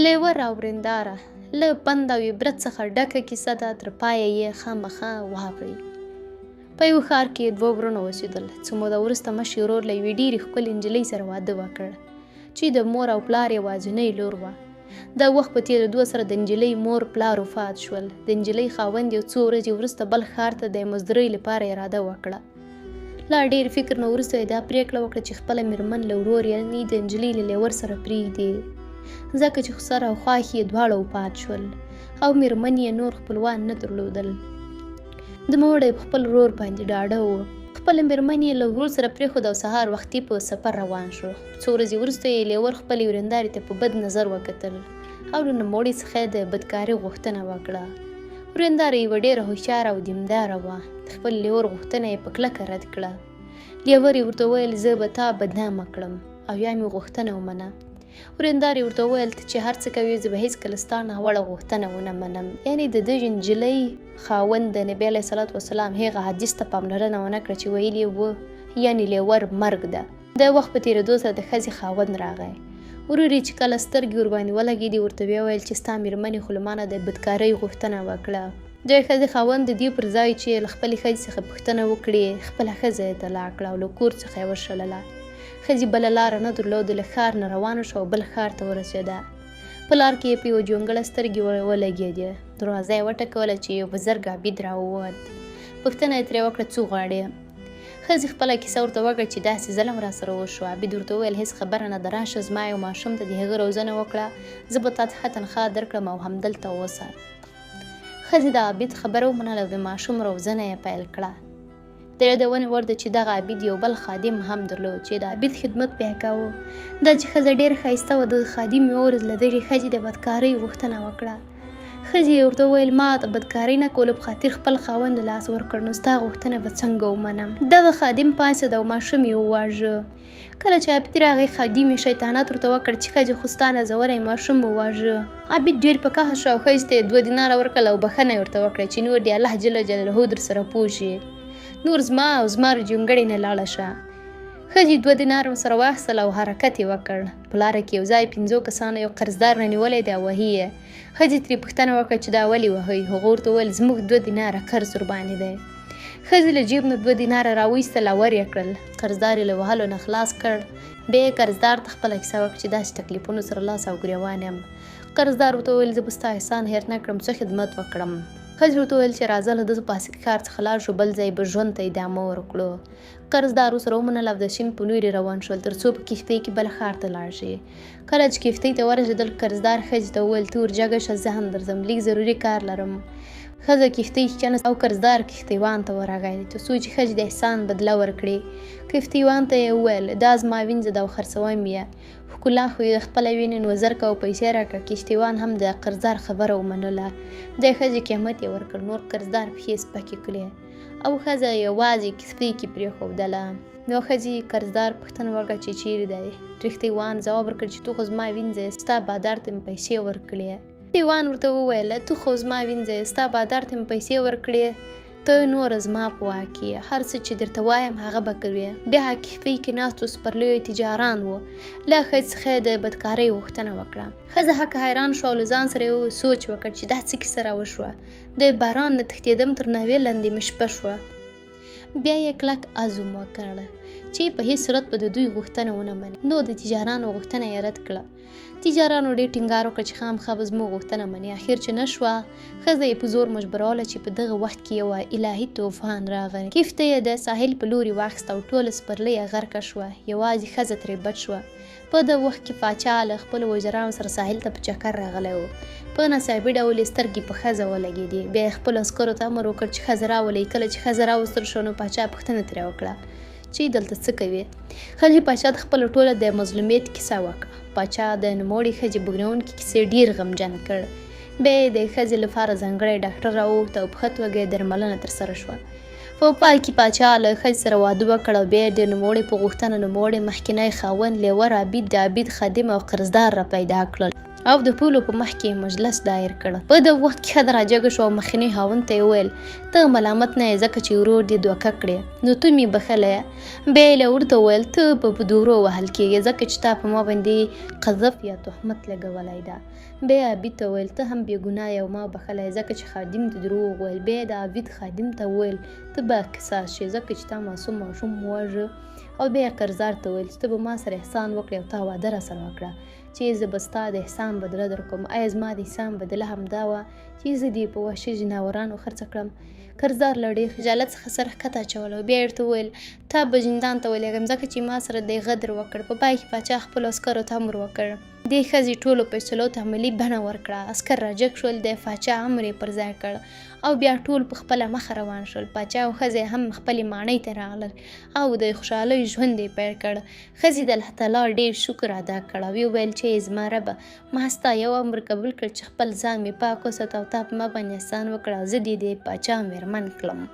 لیوه راورنداره له پند او عبرت څخه ډکه کیسه ده، تر پایه یې خامخا واورئ. په یو ښار کې دوه ورونه اوسېدل. څه موده وروسته مشر ورور له یوې ډېرې ښکلې نجلۍ سره واده وکړ چې د مور او پلار یوازینۍ لور وه. د وخت په تېرېدو سره د نجلۍ مور پلار وفات شول. د نجلۍ خاوند یو څو ورځې وروسته بل ښار ته د مزدورۍ لپاره اراده وکړه. لا ډېر فکر نه وروسته یې دا پرېکړه وکړه چې خپله مېرمن له ورور یعنې د نجلۍ له لیور سره پرېږدي، ځکه چې سر او خواښ یې دواړه وفات شول او مېرمن یې نور خپلوان نه درلودل. د موړی په خپل ورور باندې ډاډه و. خپله مېرمن یې له ورور سره پرېښود او سهار وختي په سفر روان شو. څو ورځې وروسته یې لیور خپلې ورېندارې ته په بد نظر وکتل او له نوموړي څخه یې د بدکارۍ غوښتنه وکړه. ورېنداره یوه ډېره هوښیاره او دینداره وه. د خپل لیور غوښتنه یې په کلکه رد کړه. لیور یې ورته وویل زه به تا بدنامه کړم او یا مې غوښتنه ومنه. ورېندار یې ورته وویل ته چې هر څه کوې زه به هېڅکله ستا ناوړه غوښتنه ونه منم. یعنې د دې نجلۍ خاوند د نبي علیه صلات وسلام هغه حدیث ته پاملرنه ونه کړه چې ویلي وو یعنې لیور مرګ ده. د وخت په تېرېدو سره د ښځې خاوند راغی. ورور یې چې کله سترګې ورباندې ولګېدې ورته ویې ویل چې ستا مېرمنې خو له ما نه د بدکارۍ غوښتنه وکړه. د ښځې خاوند د دې پر ځای چې له خپلې ښځې څخه پوښتنه وکړي خپله ښځه یې طلاق کړه او له کور څخه یې وشړله. ښځې بله لاره نه درلوده، له ښار نه روانه شوه او بل ښار ته ورسېده. په لار کې یې په یوه جونګړه سترګې ولګېدې. دروازه یې وټکوله چې یو بزرګ عابد راووت. پوښتنه یې ترې وکړه څو غواړې؟ ښځې خپله کیسه ورته وکړه چې داسې ظلم راسره وشو. عابد ورته وویل هېڅ خبره نه ده، راشه زما یو ماشوم ته د هغه روزنه وکړه، زه به تا ته ښه تنخواه درکړم او همدلته اوسه. ښځې د عابد خبره ومنله او د ماشوم روزنه یې پیل کړه. د یادونې وړ ده چې دغه عابد یو بل خادم هم درلود چې د عابد خدمت به یې کاوه. دا چې ښځه ډېره ښایسته وه، د خادم یوه ورځ له دغې ښځې د بدکارۍ غوښتنه وکړه. ښځې یې ورته وویل ما د بدکارۍ نه کولو په خاطر خپل خاوند له لاسه ورکړ، نو ستا غوښتنه به څنګه ومنم؟ دغه خادم پاڅېد او ماشوم یې وواژه. کله چې عابد راغی خادم یې شیطانت ورته وکړ چې ښځې خو ستا نازولی ماشوم وواژه. عابد ډېر په قهر شو او ښځې ته یې 2 دیناره ورکړل او بښنه یې ورته وکړه چې نور دې الله جل جلاله درسره پوه شي، نور زما او زما جونګړې نه لاړه شه. ښځې 2 دیناره ورسره واخیستل او حرکت یې وکړ. په لاره کې یو ځای 5 کسانو یو قرضدار رانیولی دی او وهي یې. ښځې ترې پوښتنه وکړه چې دا ولې وهئ؟ هغه ورته وویل زموږ 2 دیناره قرض ورباندې دی. ښځې له جیب نه 2 دیناره راوایستل او ور یې کړل. قرضدار یې له وهلو نه خلاص کړ. بیا یې قرضدار ته خپله کیسه وکړه چې داسې تکلیفونو سره لاس او ګرېوان یم. قرضدار ورته وویل زه به ستا احسان هېر نه کړم، څه خدمت وکړم؟ ښځې ورته وویل چې راځه له دغه پاسې ښار څخه لاړ شو، بل ځای به ژوند ته ادامه ورکړو. قرضدار ورسره ومنله او د سیند په لوري روان شول تر څو په کښتۍ کې بل ښار ته لاړ شي. کله چې کښتۍ ته ورسېدل قرضدار ښځې ته وویل ته ورجګه شه زه هم درځم، لږ ضروري کار لرم. ښځه کښتۍ کېناسته او قرضدار کښتیوان ته ورغی تر څو چې ښځې د احسان بدله ورکړي. کښتیوان ته یې وویل دا زما وینځه ده او خرڅوم یې، ښکلا خو یې خپله وینې نو زر کوه پیسې راکړه. کښتیوان هم د قرضدار خبره ومنله. د ښځې قیمت یې ورکړ. نور قرضدار پښې سپکې کړې او ښځه یوازې کښتۍ کې پرېښودله. نو ښځې قرضدار پوښتنه وکړه چې چیرې دی؟ کښتیوان ځواب ورکړ چې تو خو زما وینځه یې، ستا بادار ته مې پیسې ورکړې. کښتیوان ورته وویل ته خو زما وینځه یې، ستا بادار ته مې پیسې ورکړې، ته نور زما په واک کې، هر څه چې درته وایم هغه به کوې. بیا کښتۍ کې ناستو سپرلیو تجاران وو. له ښځې څخه د بدکارۍ غوښتنه وکړه. ښځه هکه حیران شوه او له ځان سره یې سوچ وکړ چې دا څه کیسه راوشوه. د باران نه تښتېدم تر ناوې لاندې مې شپه شوه. بیا یې کلک عزم وکړ چې په هېڅ صورت به د دوی غوښتنه ونه مني. نو د تجارانو غوښتنه یې رد کړه. تجارانو ډېر ټینګار وکړ چې خامخا به زموږ غوښتنه مني. اخر چې نه شوه ښځه یې په زور مجبوروله چې په دغه وخت کې یوه الهي طوفان راغی. کښتۍ یې د ساحل په لوري واخیسته او ټوله سپرلۍ یې غرقه شوه. یوازې ښځه ترې بچ شوه. په دغه وخت کې پاچا له خپلو وزیرانو سره ساحل ته په چکر راغلی و. په ناڅاپي ډول یې سترګې په ښځه ولګېدې. بیا یې خپلو عسکرو ته امر وکړ چې ښځه راولئ. کله چې ښځه راوستل شوه نو پاچا پوښتنه ترې وکړه چې دلته څه کوې؟ ښځې پاچا ته خپله ټوله د مظلومیت کیسه وکړه. پاچا د نوموړې ښځې بوږنوونکې کیسې ډېر غمجن کړ. بیا یې د ښځې لپاره ځانګړی ډاکټر راوغوښت او په ښه توګه یې درملنه ترسره شوه. په پای کې پاچا له ښځې سره واده وکړ او بیا یې د نوموړې په غوښتنه نوموړې مخکینی خاوند لیور عابد د عابد خادم او قرضدار را پیدا کړل. او د پولو په مخ کې مجلس دایر کړ. په د وخت کې ښځه راجګه شوه او مخکني خاوند ته یې وویل ته ملامت نه یې ځکه چې ورور دې دوکه کړې نو ته مې بخلی. بیا یې ورته وویل ته به په دورو وهل کېږې ځکه چې تا په ما باندې قذف یا تهمت لګولی ده. بیا یې عبید ته وویل ته هم بې ګناه یې او ما بخلی ځکه چې خادم ته دروغ وویل. بیا یې د عبید خادم ته وویل ته به قصاص شې ځکه چې تا معصوم ماشوم وواژه. او بیا یې قرضدار ته وویل چې ته به ما سره احسان وکړې او تا واده راسره وکړه چې زه به ستا د احسان بدله درکوم. آیا زما د احسان بدله همدا وه چې زه دې په وحشي جناورانو خرڅه کړم؟ قرضدار له ډېر خجالت څخه سر ښکته اچولی او بیا یې ورته وویل تا به زندان ته ولېږم ځکه چې ما سره دې غدر وکړ. په پای کې پاچا خپلو عسکرو ته امر وکړ دې ښځې ټولو فیصلو ته عملي بڼه ورکړه. عسکر راجګ شول، د پاچا امر یې پر ځای کړ او بیا ټول په خپله مخه روان شول. پاچا او ښځې هم خپلې ماڼۍ ته راغلل او د خوشحالۍ ژوند یې پیل کړ. ښځې د الله تعالی ډېر شکر ادا کړ او وویل چې زما ربه ما ستا یو امر قبول کړ چې خپل ځان مې پاک وساته او تا په ما باندې احسان وکړ او زه دې د پاچا مېرمن کړم.